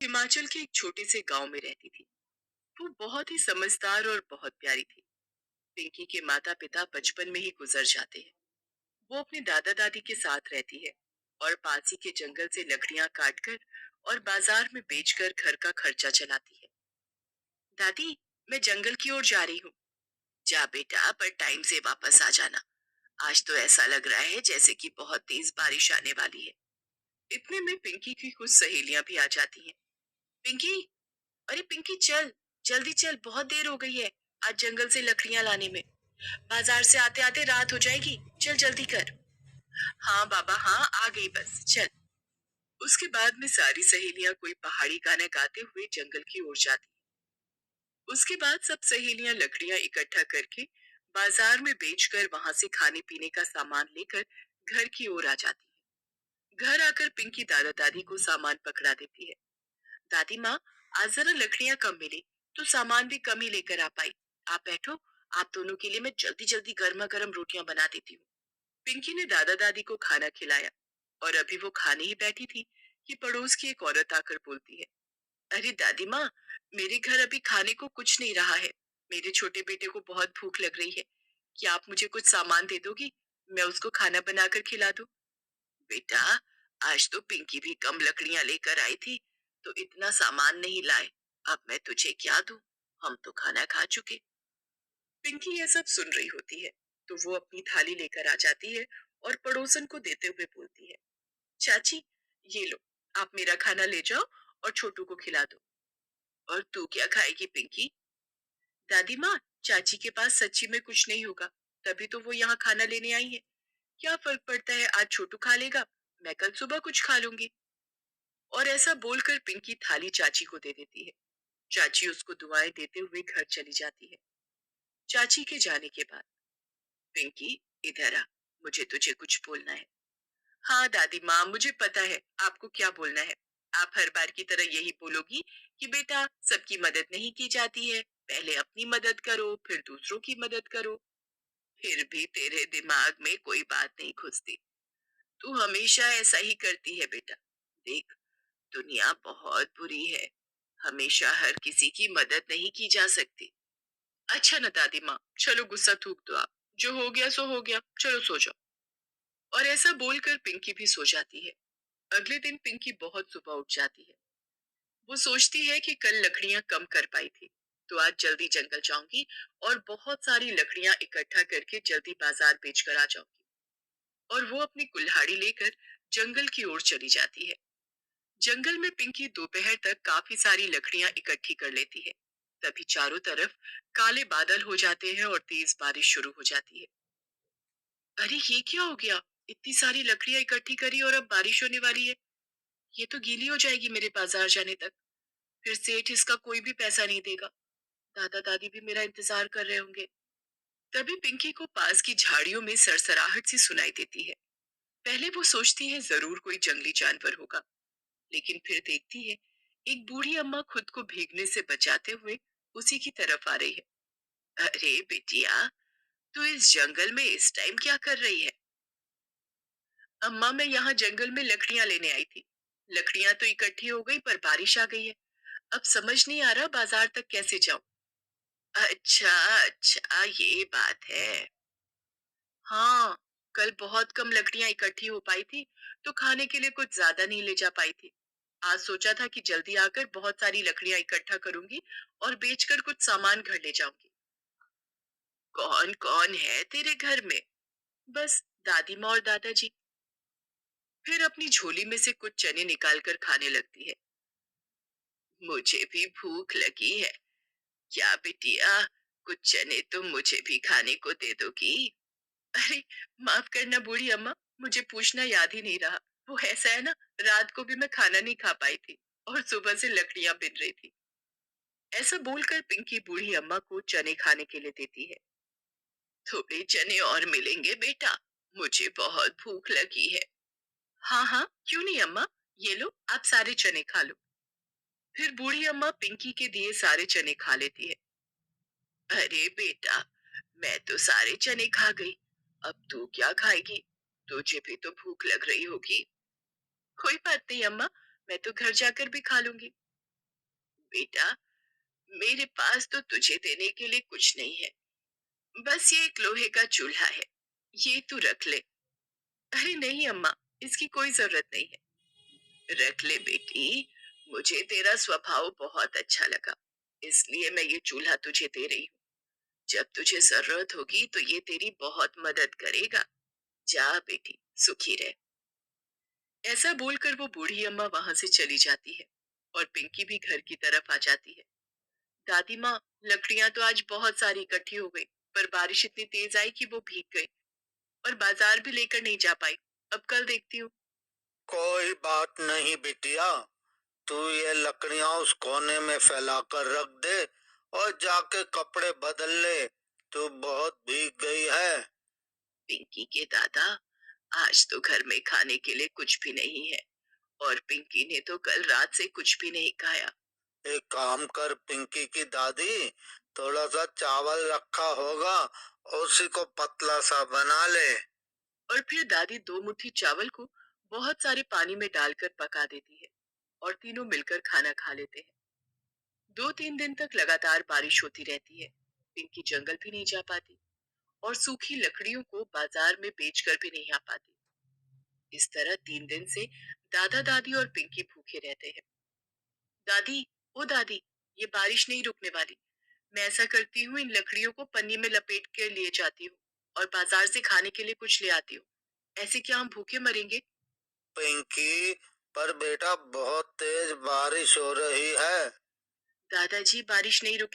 हिमाचल के एक छोटे से गांव में रहती थी। वो बहुत ही समझदार और बहुत प्यारी थी। पिंकी के माता पिता बचपन में ही गुजर जाते हैं। वो अपने दादा दादी के साथ रहती है और पास ही के जंगल से लकड़ियां काटकर और बाजार में बेचकर घर का खर्चा चलाती है। दादी, मैं जंगल की ओर जा रही हूँ। जा बेटा, पर टाइम से वापस आ जाना। आज तो ऐसा लग रहा है जैसे कि बहुत तेज बारिश आने वाली है। इतने में पिंकी की कुछ सहेलियां भी आ जाती हैं। पिंकी, अरे पिंकी चल, जल्दी चल, बहुत देर हो गई है। आज जंगल से लकड़ियां लाने में। बाजार से आते आते रात हो जाएगी। चल जल्दी कर। हाँ बाबा हाँ, आ गई बस, चल। उसके बाद में सारी सहेलियां कोई पहाड़ी गाना गाते हुए जंगल की ओर जाती। उसके बाद सब सहेलियां लकड़ियां इकट्ठा करके बाजार में बेचकर वहां से खाने पीने का सामान लेकर घर की ओर आ जाती है। घर आकर पिंकी दादा दादी को सामान पकड़ा देती है। दादी माँ, आज जरा लकड़ियां कम मिली तो सामान भी कम ही लेकर आ पाई। आप बैठो, आप दोनों के लिए मैं जल्दी जल्दी गर्मा गर्म रोटियां बना देती हूँ। पिंकी ने दादा दादी को खाना खिलाया और अभी वो खाने ही बैठी थी कि पड़ोस की एक औरत आकर बोलती है, अरे दादी माँ, मेरे घर अभी खाने को कुछ नहीं रहा है। मेरे छोटे बेटे को बहुत भूख लग रही है। क्या आप मुझे कुछ सामान दे दोगी? मैं उसको खाना बनाकर खिला दूं। बेटा, आज तो पिंकी भी कम लकड़ियां लेकर आई थी, तो इतना सामान नहीं लाए। अब मैं तुझे क्या दूं? हम तो खाना खा चुके। पिंकी ये सब सुन रही होती है, तो वो अपनी थाली लेकर आ जाती है और पड़ोसन को देते हुए बोलती है, चाची, ये लो, आप मेरा खाना ले जाओ और छोटू को खिला दो। और तू क्या खाएगी पिंकी? दादी माँ, चाची के पास सच्ची में कुछ नहीं होगा, तभी तो वो यहाँ खाना लेने आई है। क्या फर्क पड़ता है, आज छोटू खा लेगा, मैं कल सुबह कुछ खा लूंगी। और ऐसा बोलकर पिंकी थाली चाची को दे देती है। चाची उसको दुआएं देते हुए घर चली जाती है। चाची के जाने के बाद, पिंकी, इधर आ, मुझे तुझे कुछ बोलना है। हाँ दादी माँ, मुझे पता है आपको क्या बोलना है। आप हर बार की तरह यही बोलोगी कि बेटा, सबकी मदद नहीं की जाती है, पहले अपनी मदद करो फिर दूसरों की मदद करो। फिर भी तेरे दिमाग में कोई बात नहीं घुसती। तू हमेशा ऐसा ही करती है बेटा। देख, दुनिया बहुत बुरी है। हमेशा हर किसी की मदद नहीं की जा सकती। अच्छा न दादी माँ, चलो गुस्सा थूक दो आप। जो हो गया सो हो गया, चलो सो जाओ। और ऐसा बोलकर पिंकी भी सो जाती है। अगले दिन पिंकी बहुत सुबह उठ जाती है। वो सोचती है कि कल लकड़ियां कम कर पाई थी, तो आज जल्दी जंगल जाऊंगी और बहुत सारी लकड़ियां इकट्ठा करके जल्दी बाजार बेच कर आ जाऊंगी। और वो अपनी कुल्हाड़ी लेकर जंगल की ओर चली जाती है। जंगल में पिंकी दोपहर तक काफी सारी लकड़ियां इकट्ठी कर लेती है। तभी चारों तरफ काले बादल हो जाते हैं और तेज बारिश शुरू हो जाती है। अरे ये क्या हो गया? इतनी सारी लकड़ियां इकट्ठी करी और अब बारिश होने वाली है। ये तो गीली हो जाएगी मेरे बाजार जाने तक। फिर सेठ इसका कोई भी पैसा नहीं देगा। दादा दादी भी मेरा इंतजार कर रहे होंगे। तभी पिंकी को पास की झाड़ियों में सरसराहट सी सुनाई देती है। पहले वो सोचती है जरूर कोई जंगली जानवर होगा, लेकिन फिर देखती है एक बूढ़ी अम्मा खुद को भीगने से बचाते हुए उसी की तरफ आ रही है। अरे बिटिया, तू इस जंगल में इस टाइम क्या कर रही है? अम्मा, मैं यहाँ जंगल में लकड़ियां लेने आई थी। लकड़ियां तो इकट्ठी हो गई पर बारिश आ गई है। अब समझ नहीं आ रहा बाजार तक कैसे जाऊं। अच्छा अच्छा, ये बात है। हाँ, कल बहुत कम लकड़ियां इकट्ठी हो पाई थी, तो खाने के लिए कुछ ज्यादा नहीं ले जा पाई थी। आज सोचा था कि जल्दी आकर बहुत सारी लकड़ियां इकट्ठा करूंगी और बेचकर कुछ सामान घर ले जाऊंगी। कौन कौन है तेरे घर में? बस दादी माँ और दादाजी। फिर अपनी झोली में से कुछ चने निकाल कर खाने लगती है। मुझे भी भूख लगी है। क्या बिटिया, कुछ चने तुम मुझे भी खाने को दे दोगी? अरे माफ करना बूढ़ी अम्मा, मुझे पूछना याद ही नहीं रहा। वो ऐसा है ना, रात को भी मैं खाना नहीं खा पाई थी और सुबह से लकड़ियां बिन रही थी। ऐसा बोलकर पिंकी बूढ़ी अम्मा को चने खाने के लिए देती है। थोड़े चने और मिलेंगे बेटा, मुझे बहुत भूख लगी है। हाँ हाँ, क्यों नहीं अम्मा, ये लो आप सारे चने खा लो। फिर बूढ़ी अम्मा पिंकी के दिए सारे चने खा लेती है। अरे बेटा, मैं तो सारे चने खा गई, अब तू क्या खाएगी? तुझे भी तो भूख लग रही होगी। कोई बात नहीं अम्मा, मैं तो घर जाकर भी खा लूंगी। बेटा, मेरे पास तो तुझे देने के लिए कुछ नहीं है। बस ये एक लोहे का चूल्हा है। ये तू रख ले। अरे नहीं अम्मा, इसकी कोई जरूरत नहीं है। रख ले बेटी। मुझे तेरा स्वभाव बहुत अच्छा लगा, इसलिए मैं ये चूल्हा तुझे दे रही हूँ। जब तुझे जरूरत होगी तो ये तेरी बहुत मदद करेगा। जा बेटी, सुखी रह। ऐसा बोलकर वो बूढ़ी अम्मा वहां से चली जाती है और पिंकी भी घर की तरफ आ जाती है। दादी माँ, लकड़ियां तो आज बहुत सारी इकट्ठी हो गई, पर बारिश इतनी तेज आई कि वो भीग गई और बाजार भी लेकर नहीं जा पाई। अब कल देखती हूँ। कोई बात नहीं बिटिया, तू ये लकड़ियां उस कोने में फैलाकर रख दे और जाके कपड़े बदल ले। तू बहुत भीग गई है। पिंकी के दादा, आज तो घर में खाने के लिए कुछ भी नहीं है और पिंकी ने तो कल रात से कुछ भी नहीं खाया। एक काम कर पिंकी की दादी, थोड़ा सा चावल रखा होगा, उसी को पतला सा बना ले। और फिर दादी दो मुट्ठी चावल को बहुत सारे पानी में डालकर पका देती है और तीनों मिलकर खाना खा लेते हैं। 2-3 दिन तक लगातार बारिश होती रहती है। पिंकी जंगल भी नहीं जा पाती और सूखी लकड़ियों को बाजार में बेचकर भी नहीं आ पाती। इस तरह 3 दिन से दादा दादी और पिंकी भूखे रहते हैं। दादी, ओ दादी, ये बारिश नहीं रुकने वाली। मैं ऐसा करती हूँ, इन लकड़ियों को पन्नी में लपेट के लिए जाती हूँ और बाजार से खाने के लिए कुछ ले आती हूँ। ऐसे क्या हम भूखे मरेंगे? पिंकी, पर बेटा बहुत तेज बारिश हो रही है। दादाजी, बारिश नहीं रुकी